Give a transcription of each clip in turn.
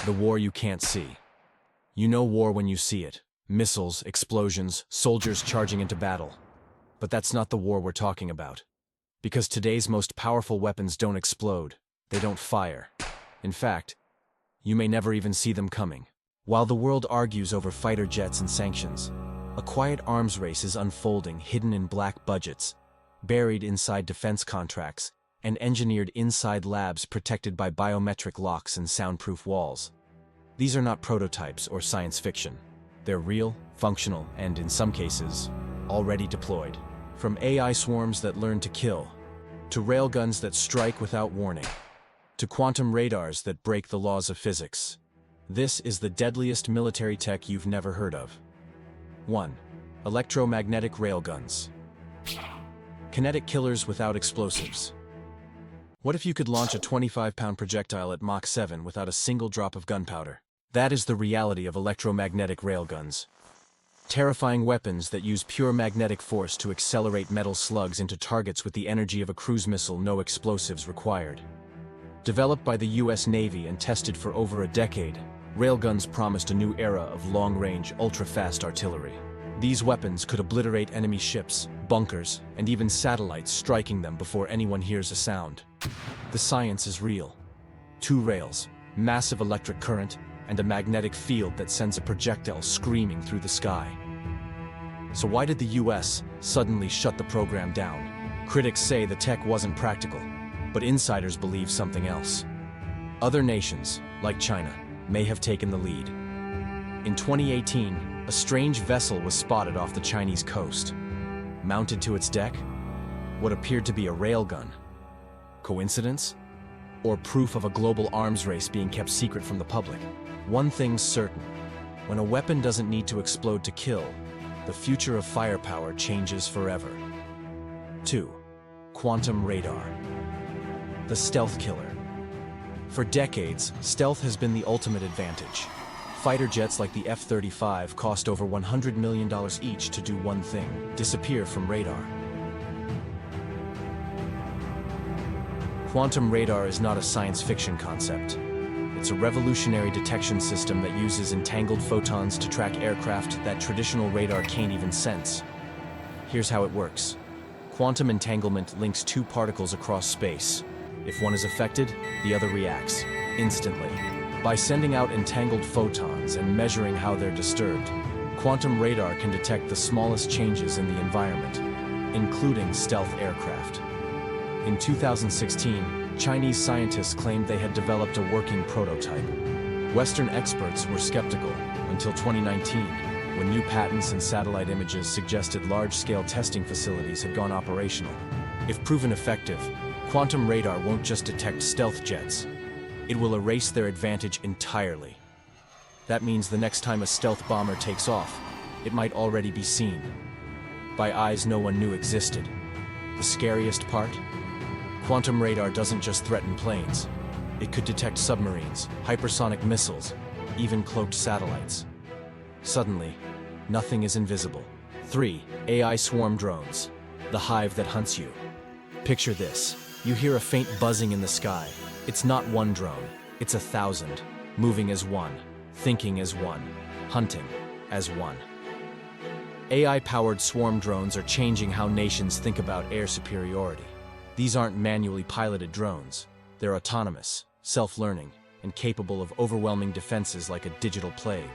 The war you can't see. You know war when you see it. Missiles, explosions, soldiers charging into battle. But that's not the war we're talking about. Because today's most powerful weapons don't explode. They don't fire. In fact, you may never even see them coming. While the world argues over fighter jets and sanctions, a quiet arms race is unfolding, hidden in black budgets, buried inside defense contracts, and engineered inside labs protected by biometric locks and soundproof walls. These are not prototypes or science fiction. They're real, functional, and in some cases, already deployed. From AI swarms that learn to kill, to railguns that strike without warning, to quantum radars that break the laws of physics. This is the deadliest military tech you've never heard of. 1. Electromagnetic railguns. Kinetic killers without explosives. What if you could launch a 25-pound projectile at Mach 7 without a single drop of gunpowder? That is the reality of electromagnetic railguns. Terrifying weapons that use pure magnetic force to accelerate metal slugs into targets with the energy of a cruise missile, no explosives required. Developed by the US Navy and tested for over a decade, railguns promised a new era of long-range, ultra-fast artillery. These weapons could obliterate enemy ships, bunkers, and even satellites, striking them before anyone hears a sound. The science is real. 2 rails, massive electric current, and a magnetic field that sends a projectile screaming through the sky. So why did the US suddenly shut the program down? Critics say the tech wasn't practical, but insiders believe something else. Other nations, like China, may have taken the lead. In 2018, a strange vessel was spotted off the Chinese coast. Mounted to its deck, what appeared to be a railgun. Coincidence? Or proof of a global arms race being kept secret from the public? One thing's certain. When a weapon doesn't need to explode to kill, the future of firepower changes forever. 2. Quantum radar. The stealth killer. For decades, stealth has been the ultimate advantage. Fighter jets like the F-35 cost over $100 million each to do one thing: disappear from radar. Quantum radar is not a science fiction concept. It's a revolutionary detection system that uses entangled photons to track aircraft that traditional radar can't even sense. Here's how it works. Quantum entanglement links 2 particles across space. If one is affected, the other reacts instantly. By sending out entangled photons and measuring how they're disturbed, quantum radar can detect the smallest changes in the environment, including stealth aircraft. In 2016, Chinese scientists claimed they had developed a working prototype. Western experts were skeptical until 2019, when new patents and satellite images suggested large-scale testing facilities had gone operational. If proven effective, quantum radar won't just detect stealth jets. It will erase their advantage entirely. That means the next time a stealth bomber takes off, it might already be seen by eyes no one knew existed. The scariest part? Quantum radar doesn't just threaten planes. It could detect submarines, hypersonic missiles, even cloaked satellites. Suddenly, nothing is invisible. 3. AI swarm drones. The hive that hunts you. Picture this. You hear a faint buzzing in the sky. It's not one drone, it's 1,000, moving as one, thinking as one, hunting as one. AI-powered swarm drones are changing how nations think about air superiority. These aren't manually piloted drones. They're autonomous, self-learning, and capable of overwhelming defenses like a digital plague.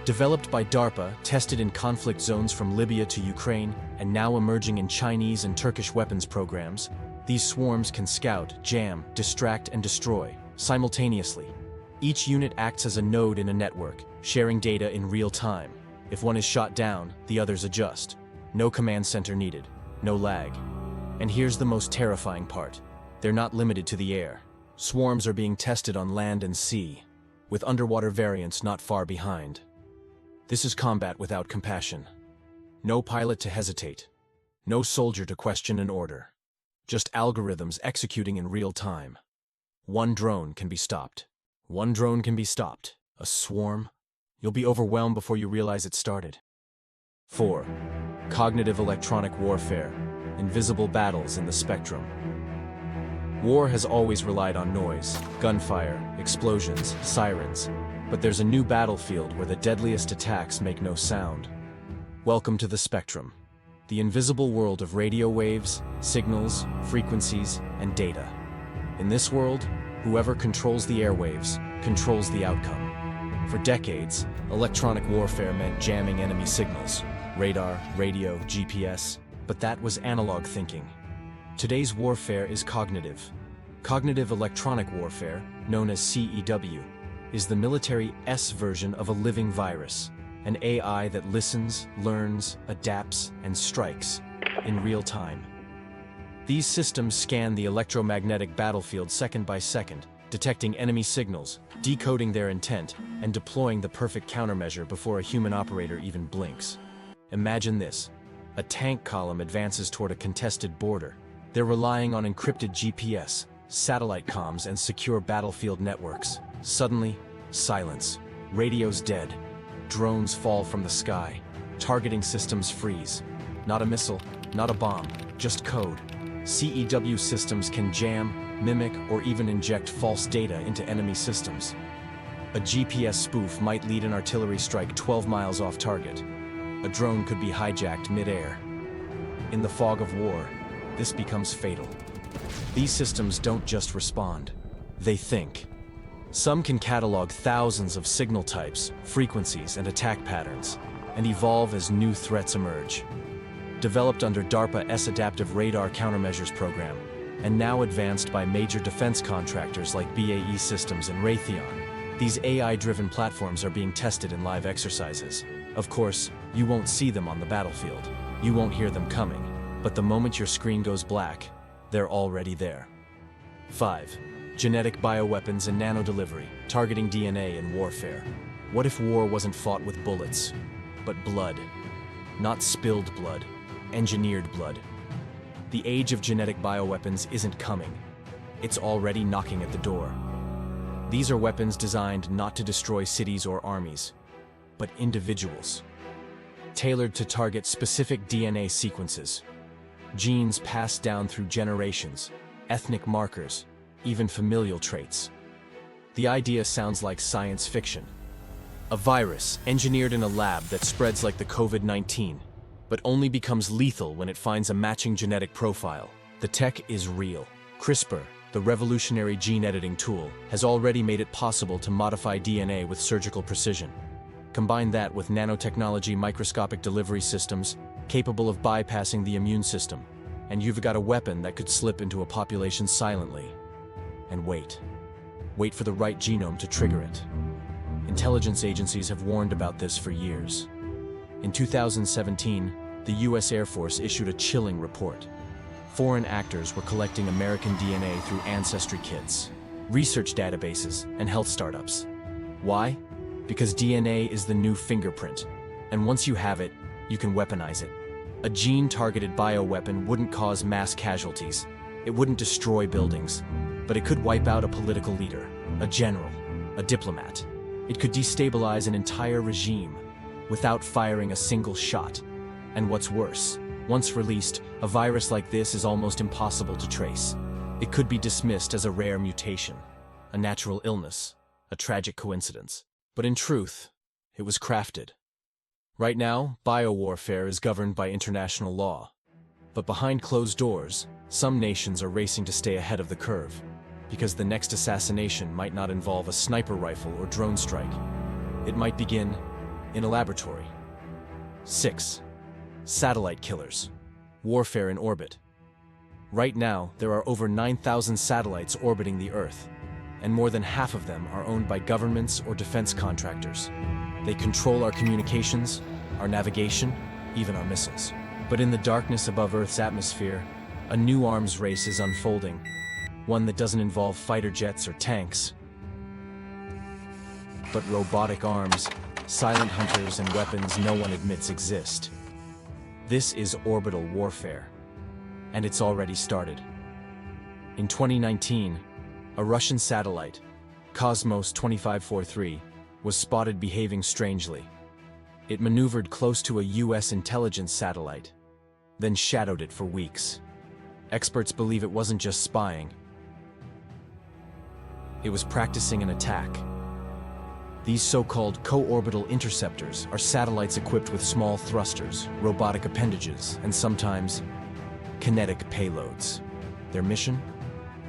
Developed by DARPA, tested in conflict zones from Libya to Ukraine, and now emerging in Chinese and Turkish weapons programs, these swarms can scout, jam, distract, and destroy, simultaneously. Each unit acts as a node in a network, sharing data in real time. If one is shot down, the others adjust. No command center needed, no lag. And here's the most terrifying part. They're not limited to the air. Swarms are being tested on land and sea, with underwater variants not far behind. This is combat without compassion. No pilot to hesitate. No soldier to question an order. Just algorithms executing in real time. One drone can be stopped. One drone can be stopped. A swarm? You'll be overwhelmed before you realize it started. 4. Cognitive electronic warfare. Invisible battles in the spectrum. War has always relied on noise, gunfire, explosions, sirens. But there's a new battlefield where the deadliest attacks make no sound. Welcome to the spectrum, the invisible world of radio waves, signals, frequencies, and data. In this world, whoever controls the airwaves controls the outcome. For decades, electronic warfare meant jamming enemy signals, radar, radio, GPS, but that was analog thinking. Today's warfare is cognitive. Cognitive electronic warfare, known as CEW, is the military's version of a living virus, an AI that listens, learns, adapts, and strikes in real time. These systems scan the electromagnetic battlefield second by second, detecting enemy signals, decoding their intent, and deploying the perfect countermeasure before a human operator even blinks. Imagine this: a tank column advances toward a contested border. They're relying on encrypted GPS, satellite comms, and secure battlefield networks. Suddenly, silence. Radio's dead. Drones fall from the sky. Targeting systems freeze. Not a missile, not a bomb, just code. CEW systems can jam, mimic, or even inject false data into enemy systems. A GPS spoof might lead an artillery strike 12 miles off target. A drone could be hijacked mid-air. In the fog of war, this becomes fatal. These systems don't just respond, they think. Some can catalog thousands of signal types, frequencies, and attack patterns, and evolve as new threats emerge. Developed under DARPA's Adaptive Radar Countermeasures program, and now advanced by major defense contractors like BAE Systems and Raytheon, these AI-driven platforms are being tested in live exercises. Of course, you won't see them on the battlefield. You won't hear them coming. But the moment your screen goes black, they're already there. 5. Genetic bioweapons and nanodelivery, targeting DNA in warfare. What if war wasn't fought with bullets, but blood? Not spilled blood, engineered blood. The age of genetic bioweapons isn't coming. It's already knocking at the door. These are weapons designed not to destroy cities or armies, but individuals. Tailored to target specific DNA sequences. Genes passed down through generations, ethnic markers, even familial traits. The idea sounds like science fiction. A virus engineered in a lab that spreads like the COVID-19, but only becomes lethal when it finds a matching genetic profile. The tech is real. CRISPR, the revolutionary gene editing tool, has already made it possible to modify DNA with surgical precision. Combine that with nanotechnology microscopic delivery systems capable of bypassing the immune system, and you've got a weapon that could slip into a population silently. And wait for the right genome to trigger it. Intelligence agencies have warned about this for years. In 2017, the US Air Force issued a chilling report. Foreign actors were collecting American DNA through ancestry kits, research databases, and health startups. Why? Because DNA is the new fingerprint, and once you have it, you can weaponize it. A gene-targeted bioweapon wouldn't cause mass casualties, it wouldn't destroy buildings, but it could wipe out a political leader, a general, a diplomat. It could destabilize an entire regime without firing a single shot. And what's worse, once released, a virus like this is almost impossible to trace. It could be dismissed as a rare mutation, a natural illness, a tragic coincidence. But in truth, it was crafted. Right now, biowarfare is governed by international law. But behind closed doors, some nations are racing to stay ahead of the curve, because the next assassination might not involve a sniper rifle or drone strike. It might begin in a laboratory. 6. Satellite killers. Warfare in orbit. Right now, there are over 9,000 satellites orbiting the Earth, and more than half of them are owned by governments or defense contractors. They control our communications, our navigation, even our missiles. But in the darkness above Earth's atmosphere, a new arms race is unfolding, one that doesn't involve fighter jets or tanks, but robotic arms, silent hunters, and weapons no one admits exist. This is orbital warfare, and it's already started. In 2019, a Russian satellite, Cosmos 2543, was spotted behaving strangely. It maneuvered close to a US intelligence satellite, then shadowed it for weeks. Experts believe it wasn't just spying, It was practicing an attack. These so-called co-orbital interceptors are satellites equipped with small thrusters, robotic appendages, and sometimes kinetic payloads. Their mission?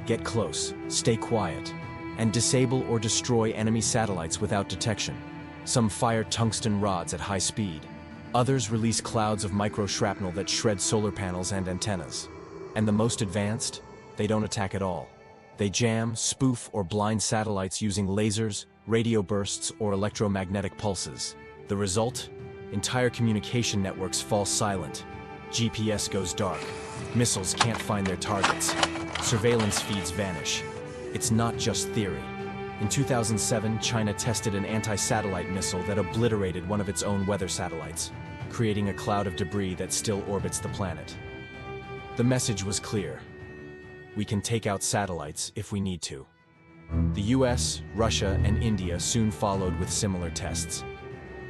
Get close, stay quiet, and disable or destroy enemy satellites without detection. Some fire tungsten rods at high speed. Others release clouds of micro-shrapnel that shred solar panels and antennas. And the most advanced? They don't attack at all. They jam, spoof, or blind satellites using lasers, radio bursts, or electromagnetic pulses. The result? Entire communication networks fall silent. GPS goes dark. Missiles can't find their targets. Surveillance feeds vanish. It's not just theory. In 2007, China tested an anti-satellite missile that obliterated one of its own weather satellites, creating a cloud of debris that still orbits the planet. The message was clear. We can take out satellites if we need to. The US, Russia, and India soon followed with similar tests.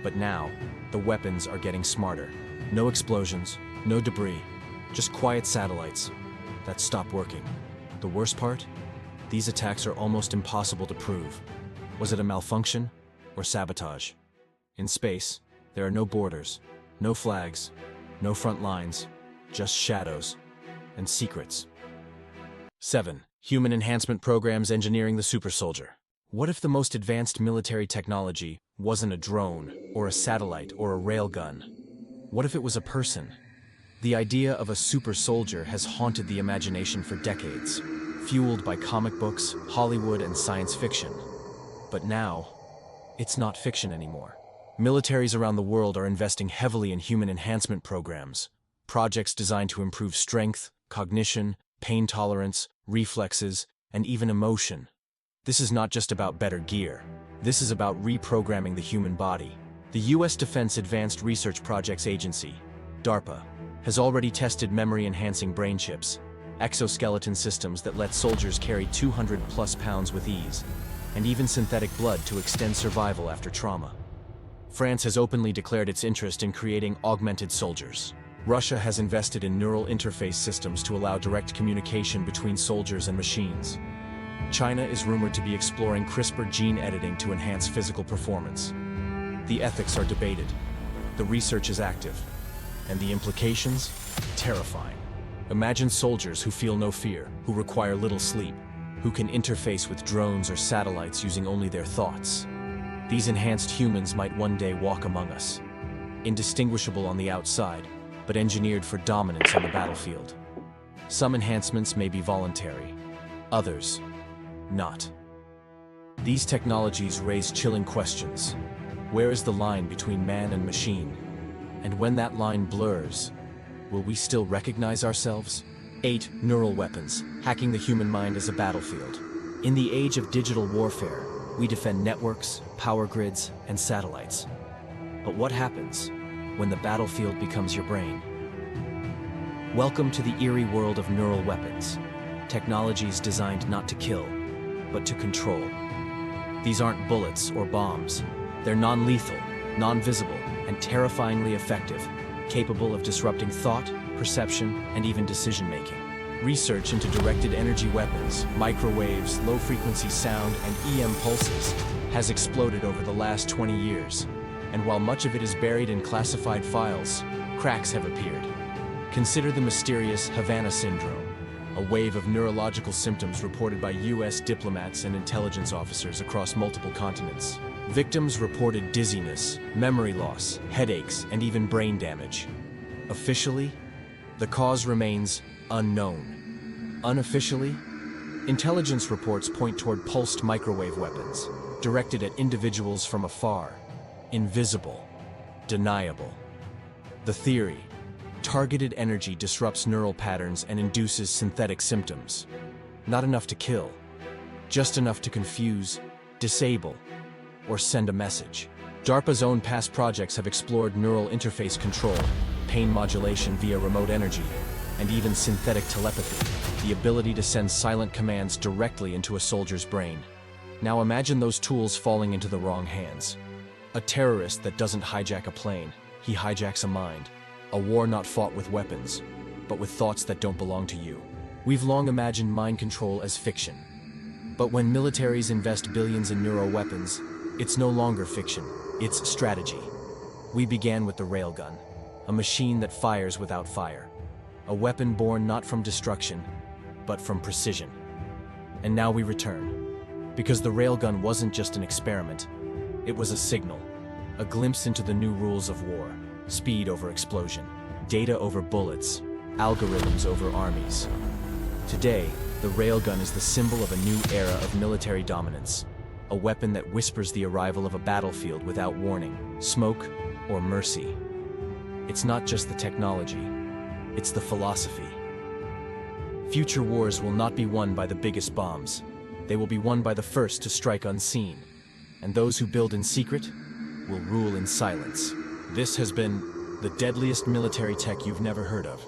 But now, the weapons are getting smarter. No explosions, no debris, just quiet satellites that stop working. The worst part? These attacks are almost impossible to prove. Was it a malfunction or sabotage? In space, there are no borders, no flags, no front lines, just shadows and secrets. 7. Human enhancement programs engineering the super soldier. What if the most advanced military technology wasn't a drone, or a satellite, or a railgun? What if it was a person? The idea of a super soldier has haunted the imagination for decades, fueled by comic books, Hollywood, and science fiction. But now, it's not fiction anymore. Militaries around the world are investing heavily in human enhancement programs, projects designed to improve strength, cognition, pain tolerance, reflexes, and even emotion. This is not just about better gear. This is about reprogramming the human body. The U.S. Defense Advanced Research Projects Agency, DARPA, has already tested memory-enhancing brain chips, exoskeleton systems that let soldiers carry 200+ pounds with ease, and even synthetic blood to extend survival after trauma. France has openly declared its interest in creating augmented soldiers. Russia has invested in neural interface systems to allow direct communication between soldiers and machines. China is rumored to be exploring CRISPR gene editing to enhance physical performance. The ethics are debated, the research is active, and the implications? Terrifying. Imagine soldiers who feel no fear, who require little sleep, who can interface with drones or satellites using only their thoughts. These enhanced humans might one day walk among us, indistinguishable on the outside, but engineered for dominance on the battlefield. Some enhancements may be voluntary, others not. These technologies raise chilling questions. Where is the line between man and machine? And when that line blurs, will we still recognize ourselves? 8. Neural weapons, hacking the human mind as a battlefield. In the age of digital warfare, we defend networks, power grids, and satellites. But what happens when the battlefield becomes your brain? Welcome to the eerie world of neural weapons, technologies designed not to kill, but to control. These aren't bullets or bombs. They're non-lethal, non-visible, and terrifyingly effective, capable of disrupting thought, perception, and even decision-making. Research into directed energy weapons, microwaves, low-frequency sound, and EM pulses has exploded over the last 20 years. And while much of it is buried in classified files, cracks have appeared. Consider the mysterious Havana syndrome, a wave of neurological symptoms reported by U.S. diplomats and intelligence officers across multiple continents. Victims reported dizziness, memory loss, headaches, and even brain damage. Officially, the cause remains unknown. Unofficially, intelligence reports point toward pulsed microwave weapons, directed at individuals from afar. Invisible, deniable. The theory: targeted energy disrupts neural patterns and induces synthetic symptoms. Not enough to kill, just enough to confuse, disable, or send a message. DARPA's own past projects have explored neural interface control, pain modulation via remote energy, and even synthetic telepathy, the ability to send silent commands directly into a soldier's brain. Now imagine those tools falling into the wrong hands. A terrorist that doesn't hijack a plane, he hijacks a mind. A war not fought with weapons, but with thoughts that don't belong to you. We've long imagined mind control as fiction. But when militaries invest billions in neuroweapons, it's no longer fiction, it's strategy. We began with the railgun, a machine that fires without fire, a weapon born not from destruction, but from precision. And now we return, because the railgun wasn't just an experiment, it was a signal, a glimpse into the new rules of war: speed over explosion, data over bullets, algorithms over armies. Today, the railgun is the symbol of a new era of military dominance, a weapon that whispers the arrival of a battlefield without warning, smoke, or mercy. It's not just the technology, it's the philosophy. Future wars will not be won by the biggest bombs. They will be won by the first to strike unseen. And those who build in secret will rule in silence. This has been the deadliest military tech you've never heard of.